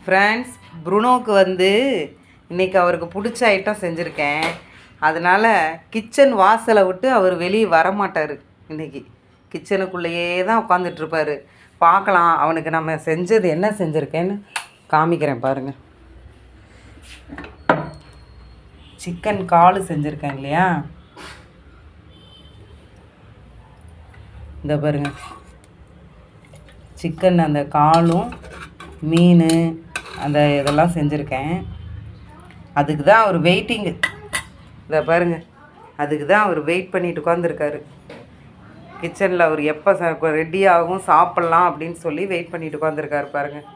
Friends, ப்ருனோவுக்கு வந்து இன்றைக்கி அவருக்கு பிடிச்ச ஐட்டம் செஞ்சுருக்கேன். அதனால் கிச்சன் வாசலை விட்டு அவர் வெளியே வரமாட்டார். இன்றைக்கி கிச்சனுக்குள்ளேயே தான் உட்காந்துட்ருப்பார். பார்க்கலாம் அவனுக்கு நம்ம செஞ்சது என்ன செஞ்சுருக்கேன்னு காமிக்கிறேன் பாருங்கள். சிக்கன் கால் செஞ்சுருக்கேன் இல்லையா, இந்த பாருங்கள். சிக்கன் அந்த காலும் மீன் அந்த இதெல்லாம் செஞ்சுருக்கேன். அதுக்கு தான் அவர் வெயிட்டிங்கு. இதை பாருங்கள், அதுக்கு தான் அவர் வெயிட் பண்ணிட்டு உட்காந்துருக்காரு கிச்சனில். அவர் எப்போ ரெடி ஆகும் சாப்பிட்லாம் அப்படின்னு சொல்லி வெயிட் பண்ணிட்டு உட்காந்துருக்காரு பாருங்கள்.